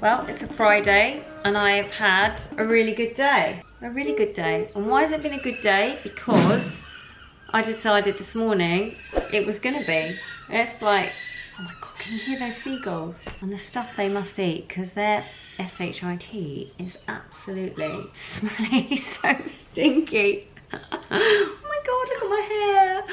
Well, it's a Friday and I've had a really good day. A really good day. And why has it been a good day? Because I decided this morning it was gonna be. It's like, oh my God, can you hear those seagulls? And the stuff they must eat, because their SHIT is absolutely smelly, so stinky. Oh my God, look at my hair.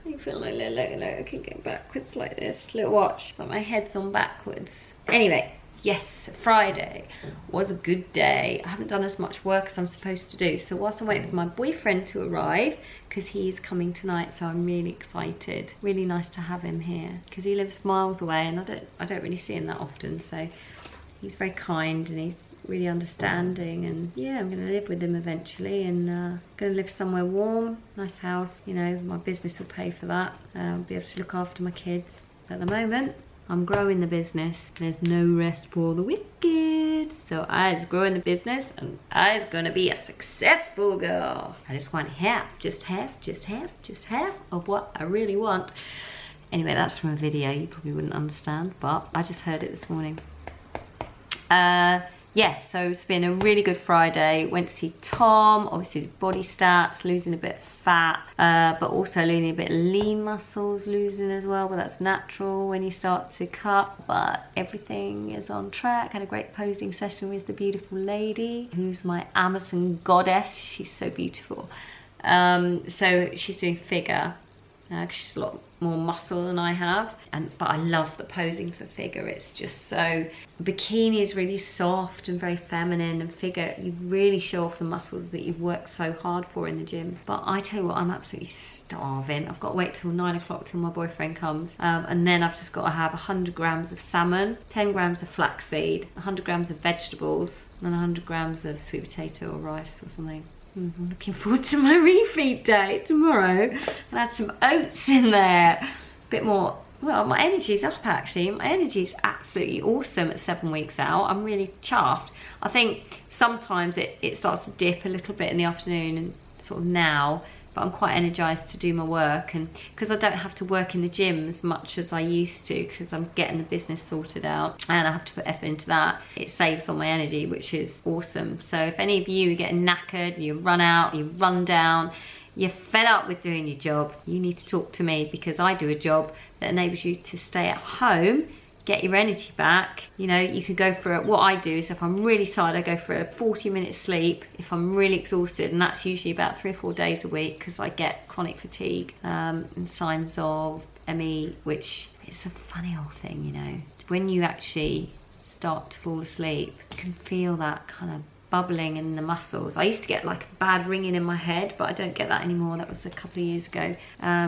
I feel like, look, I can go backwards like this. Look, watch, so my head's on backwards. Anyway, yes, Friday was a good day. I haven't done as much work as I'm supposed to do. So whilst I'm waiting for my boyfriend to arrive, because he's coming tonight, so I'm really excited. Really nice to have him here, because he lives miles away and I don't really see him that often. So he's very kind and he's really understanding, and yeah, I'm going to live with him eventually, and going to live somewhere warm, nice house. You know, my business will pay for that. I'll be able to look after my kids. At the moment, I'm growing the business. There's no rest for the wicked. So I's growing the business and I's going to be a successful girl. I just want just half of what I really want. Anyway, that's from a video you probably wouldn't understand, but I just heard it this morning. Yeah, so it's been a really good Friday. Went to see Tom, obviously body stats, losing a bit of fat, but also losing a bit of lean muscles, losing as well, but that's natural when you start to cut. But everything is on track. Had a great posing session with the beautiful lady, who's my Amazon goddess. She's so beautiful. So she's doing figure. She's a lot more muscle than I have, but I love the posing for figure. It's just so, bikini is really soft and very feminine, and figure, you really show off the muscles that you've worked so hard for in the gym. But I tell you what, I'm absolutely starving. I've got to wait till 9 o'clock till my boyfriend comes, and then I've just got to have 100 grams of salmon, 10 grams of flaxseed, 100 grams of vegetables, and 100 grams of sweet potato or rice or something. I'm looking forward to my refeed day tomorrow. I'll add some oats in there. A bit more, well, my energy's up actually. My energy's absolutely awesome at 7 weeks out. I'm really chuffed. I think sometimes it starts to dip a little bit in the afternoon and sort of now, but I'm quite energized to do my work, and because I don't have to work in the gym as much as I used to, because I'm getting the business sorted out and I have to put effort into that, it saves on my energy, which is awesome. So if any of you are getting knackered, you run out, you run down, you're fed up with doing your job, you need to talk to me, because I do a job that enables you to stay at home, get your energy back. You know, you could go for what I do is, if I'm really tired, I go for a 40-minute sleep if I'm really exhausted, and that's usually about 3 or 4 days a week, because I get chronic fatigue and signs of ME, which is a funny old thing, you know. When you actually start to fall asleep, you can feel that kind of bubbling in the muscles. I used to get like a bad ringing in my head, but I don't get that anymore. That was a couple of years ago,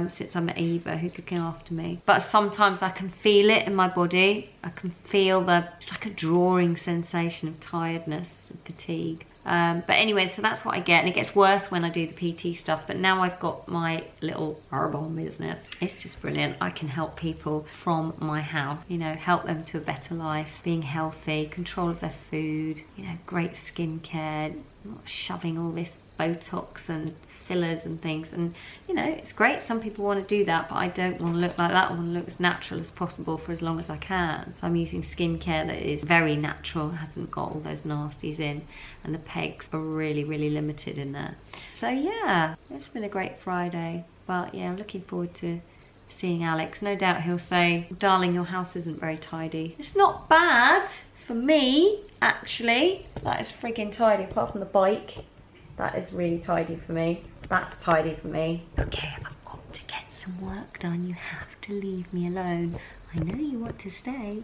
since I met Eva, who's looking after me. But sometimes I can feel it in my body. I can feel it's like a drawing sensation of tiredness and fatigue. But anyway, so that's what I get, and it gets worse when I do the PT stuff. But now I've got my little herbal business. It's just brilliant. I can help people from my house, you know, help them to a better life, being healthy, control of their food, you know, great skincare, not shoving all this Botox and fillers and things. And you know, it's great, some people want to do that, but I don't want to look like that. I want to look as natural as possible for as long as I can. So I'm using skincare that is very natural, hasn't got all those nasties in, and the pegs are really limited in there. So yeah, it's been a great Friday. But yeah, I'm looking forward to seeing Alex. No doubt he'll say, darling, your house isn't very tidy. It's not bad for me, actually. That is freaking tidy, apart from the bike. That is really tidy for me. That's tidy for me. Okay, I've got to get some work done. You have to leave me alone. I know you want to stay,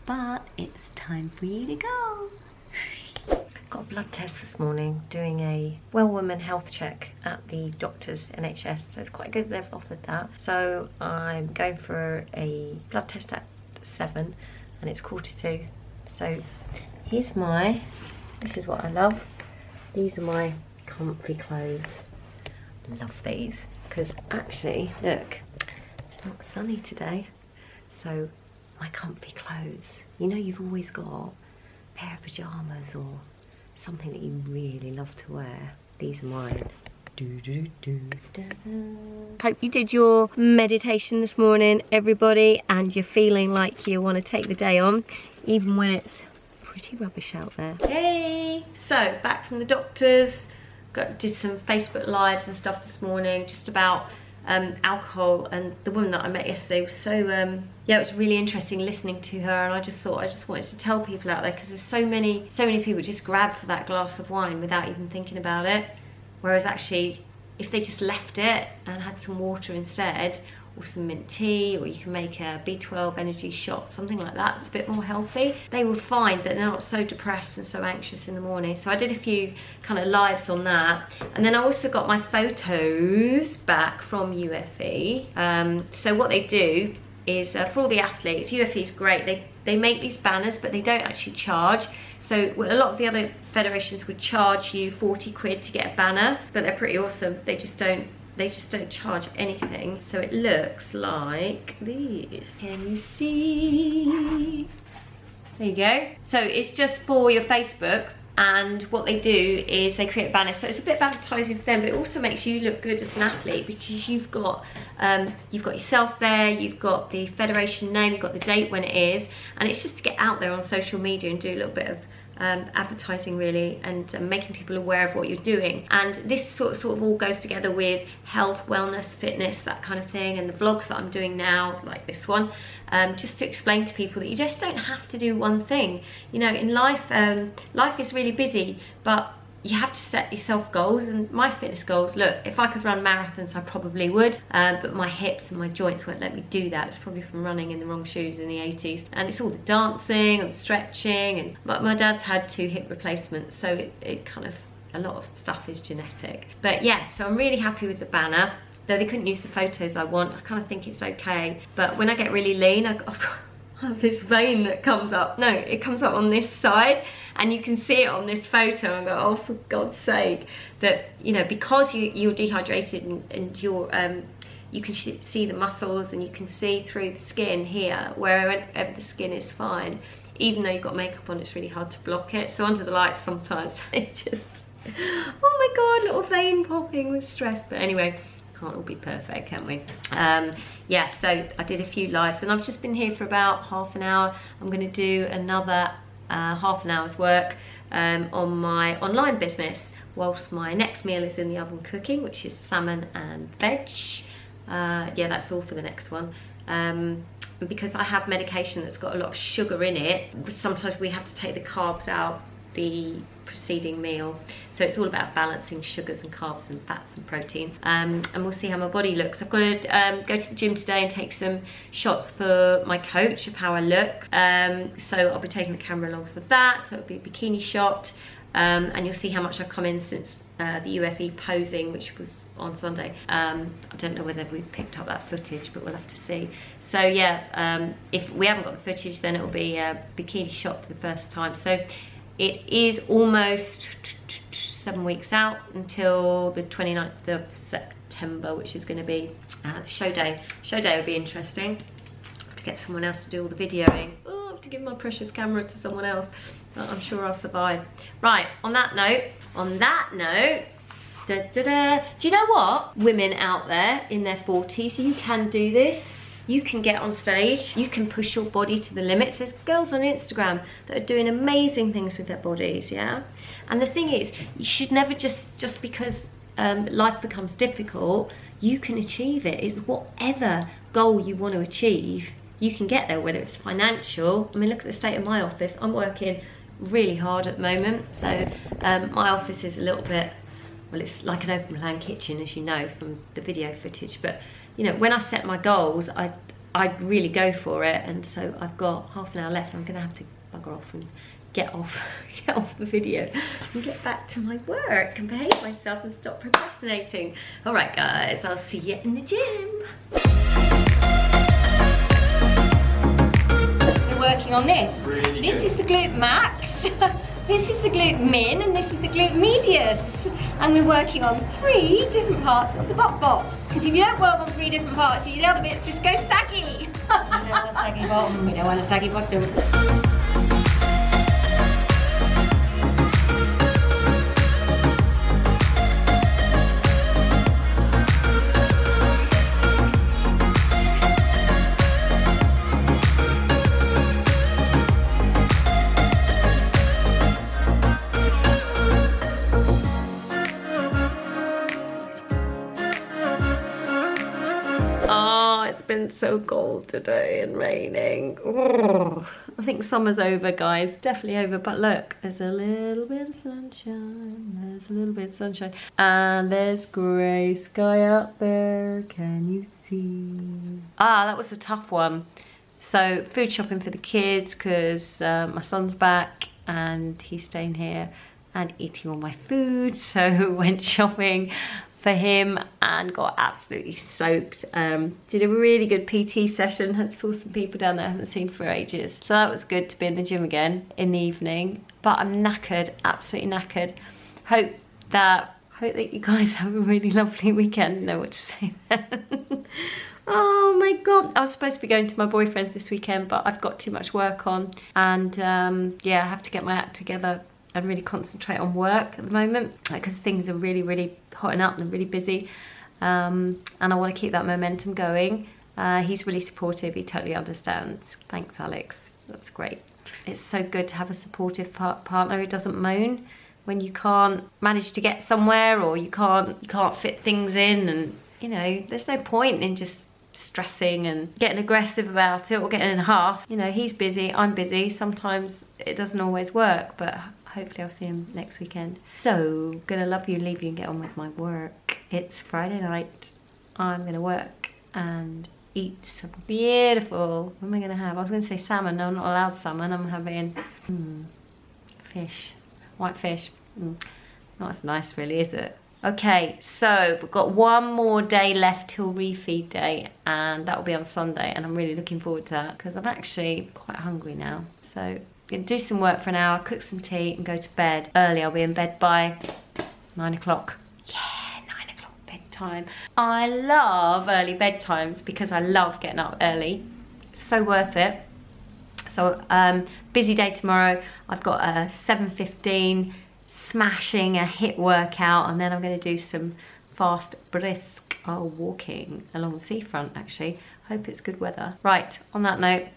but it's time for you to go. Got a blood test this morning, doing a well woman health check at the doctor's NHS. So it's quite good they've offered that. So I'm going for a blood test at 7 and it's 2:45. So here's this is what I love. These are my comfy clothes. Love these, because actually, look, it's not sunny today. So my comfy clothes, you know, you've always got a pair of pajamas or something that you really love to wear. These are mine. Hope you did your meditation this morning, everybody, and you're feeling like you want to take the day on, even when it's pretty rubbish out there. Hey, so back from the doctors, did some Facebook lives and stuff this morning just about alcohol, and the woman that I met yesterday was so yeah, it was really interesting listening to her, and I just thought I just wanted to tell people out there, because there's so many people just grab for that glass of wine without even thinking about it, whereas actually if they just left it and had some water instead, or some mint tea, or you can make a B12 energy shot, something like that, it's a bit more healthy, they will find that they're not so depressed and so anxious in the morning. So I did a few kind of lives on that, and then I also got my photos back from UFE. So what they do is for all the athletes, UFE is great, they make these banners, but they don't actually charge. So a lot of the other federations would charge you 40 quid to get a banner, but they're pretty awesome. They just don't charge anything. So it looks like these. Can you see? There you go. So it's just for your Facebook, and what they do is they create banners. So it's a bit of advertising for them, but it also makes you look good as an athlete, because you've got yourself there, you've got the federation name, you've got the date when it is, and it's just to get out there on social media and do a little bit of advertising really, and making people aware of what you're doing. And this sort of all goes together with health, wellness, fitness, that kind of thing, and the vlogs that I'm doing now, like this one, just to explain to people that you just don't have to do one thing. You know, in life, life is really busy, but you have to set yourself goals. And my fitness goals, look, if I could run marathons I probably would, but my hips and my joints won't let me do that. It's probably from running in the wrong shoes in the 80s, and it's all the dancing and stretching, and my dad's had 2 hip replacements, so it kind of, a lot of stuff is genetic. But yeah, so I'm really happy with the banner, though they couldn't use the photos I want. I kind of think it's okay, but when I get really lean, I've got this vein that comes up. No, it comes up on this side, and you can see it on this photo, and go, oh, for God's sake. That, you know, because you're dehydrated, and you're you can see the muscles, and you can see through the skin here, wherever the skin is fine, even though you've got makeup on, it's really hard to block it. So under the lights sometimes it just, oh my God, little vein popping with stress. But anyway, can't all be perfect, can we? Yeah, so I did a few lives, and I've just been here for about half an hour. I'm going to do another half an hour's work on my online business, whilst my next meal is in the oven cooking, which is salmon and veg. Yeah, that's all for the next one. Because I have medication that's got a lot of sugar in it, sometimes we have to take the carbs out the preceding meal, so it's all about balancing sugars and carbs and fats and proteins, and we'll see how my body looks. I've got to go to the gym today and take some shots for my coach of how I look, so I'll be taking the camera along for that, so it'll be a bikini shot, and you'll see how much I've come in since the UFE posing, which was on Sunday. I don't know whether we picked up that footage, but we'll have to see. So yeah, if we haven't got the footage, then it'll be a bikini shot for the first time. So it is almost 7 weeks out until the 29th of September, which is going to be show day. Show day will be interesting. I have to get someone else to do all the videoing. Oh, I have to give my precious camera to someone else. But I'm sure I'll survive. Right, on that note, do you know what? Women out there in their 40s, you can do this. You can get on stage, you can push your body to the limits. There's girls on Instagram that are doing amazing things with their bodies, yeah? And the thing is, you should never just because life becomes difficult, you can achieve it. It's whatever goal you want to achieve, you can get there, whether it's financial. I mean, look at the state of my office. I'm working really hard at the moment. So my office is a little bit, well, it's like an open plan kitchen, as you know from the video footage, but you know, when I set my goals, I really go for it, and so I've got half an hour left. I'm gonna have to bugger off and get off the video and get back to my work and behave myself and stop procrastinating. All right, guys, I'll see you in the gym. We're working on this. This is the glute max. This is the glute min, and this is the glute medius. And we're working on 3 different parts of the bot box. Because if you don't work on 3 different parts, the other bits just go saggy. We don't want a saggy bottom. We don't want a saggy bottom. Oh, it's been so cold today and raining. Oh, I think summer's over, guys. Definitely over. But look, there's a little bit of sunshine. There's a little bit of sunshine. And there's grey sky out there. Can you see? Ah, that was a tough one. So food shopping for the kids because my son's back and he's staying here and eating all my food. So went shopping for him and got absolutely soaked. Did a really good PT session. Saw some people down there I haven't seen for ages. So that was good to be in the gym again in the evening. But I'm knackered, absolutely knackered. Hope that you guys have a really lovely weekend. I don't know what to say then. Oh my god, I was supposed to be going to my boyfriend's this weekend, but I've got too much work on, and yeah, I have to get my act together and really concentrate on work at the moment because things are really hotting up and really busy, and I want to keep that momentum going. He's really supportive, he totally understands. Thanks, Alex, that's great. It's so good to have a supportive partner who doesn't moan when you can't manage to get somewhere or you can't fit things in, and you know, there's no point in just stressing and getting aggressive about it or getting in half. You know, he's busy, I'm busy. Sometimes it doesn't always work, but hopefully I'll see him next weekend. So, gonna love you, leave you and get on with my work. It's Friday night. I'm gonna work and eat some beautiful, what am I gonna have? I was gonna say salmon. No, I'm not allowed salmon. I'm having fish, white fish. Not as nice really, is it? Okay, so we've got one more day left till refeed day, and that will be on Sunday, and I'm really looking forward to that because I'm actually quite hungry now. So I'm gonna do some work for an hour, cook some tea and go to bed early. I'll be in bed by 9 o'clock. Yeah, 9 o'clock bedtime. I love early bedtimes because I love getting up early. It's so worth it. So busy day tomorrow. I've got a 7:15 smashing a HIIT workout, and then I'm going to do some fast brisk walking along the seafront actually. Hope it's good weather. Right, on that note,